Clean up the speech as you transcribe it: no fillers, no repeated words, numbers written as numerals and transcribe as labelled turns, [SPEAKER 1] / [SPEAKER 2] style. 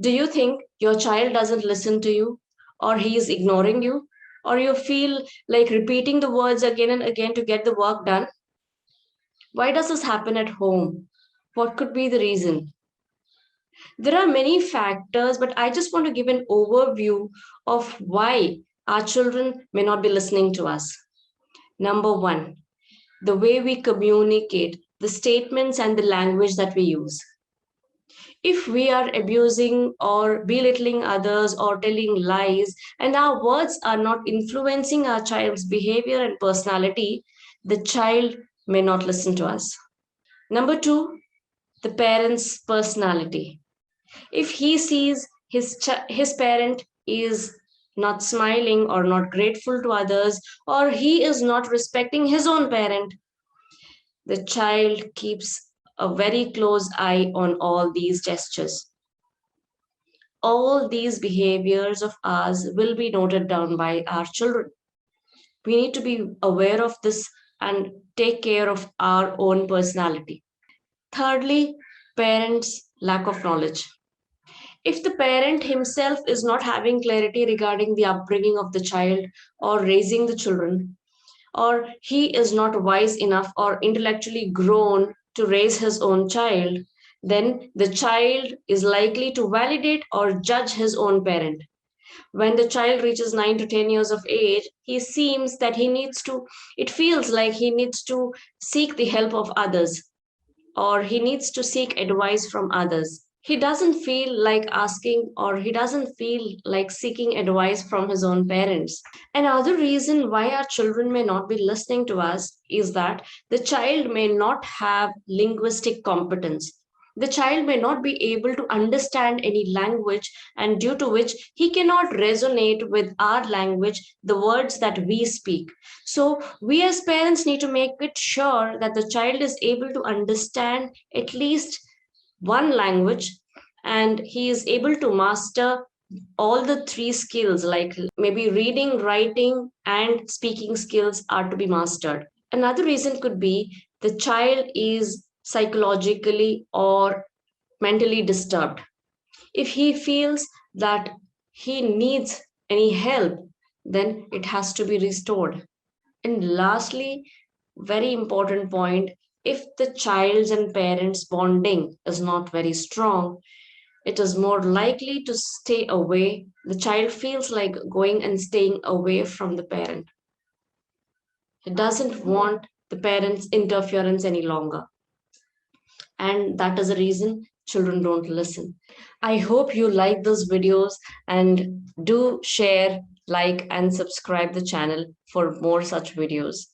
[SPEAKER 1] Do you think your child doesn't listen to you, or he is ignoring you, or you feel like repeating the words again and again to get the work done? Why does this happen at home? What could be the reason? There are many factors, but I just want to give an overview of why our children may not be listening to us. Number one, the way we communicate, the statements and the language that we use. If we are abusing or belittling others or telling lies, and our words are not influencing our child's behavior and personality, the child may not listen to us. Number two, the parent's personality. If he sees his parent is not smiling or not grateful to others, or he is not respecting his own parent, the child keeps a very close eye on all these gestures. All these behaviors of ours will be noted down by our children. We need to be aware of this and take care of our own personality. Thirdly, parents' lack of knowledge. If the parent himself is not having clarity regarding the upbringing of the child or raising the children, or he is not wise enough or intellectually grown to raise his own child, then the child is likely to validate or judge his own parent. When the child reaches 9 to 10 years of age, it feels like he needs to seek the help of others, or he needs to seek advice from others. He doesn't feel like asking, or he doesn't feel like seeking advice from his own parents. Another reason why our children may not be listening to us is that the child may not have linguistic competence. The child may not be able to understand any language, and due to which he cannot resonate with our language, the words that we speak. So, we as parents need to make it sure that the child is able to understand at least one language, and he is able to master all the three skills, like maybe reading, writing, and speaking skills are to be mastered. Another reason could be the child is psychologically or mentally disturbed. If he feels that he needs any help, then it has to be restored. And lastly, very important point, if the child's and parents' bonding is not very strong, it is more likely to stay away. The child feels like going and staying away from the parent. He doesn't want the parents' interference any longer. And that is the reason children don't listen. I hope you like those videos, and do share, like, and subscribe the channel for more such videos.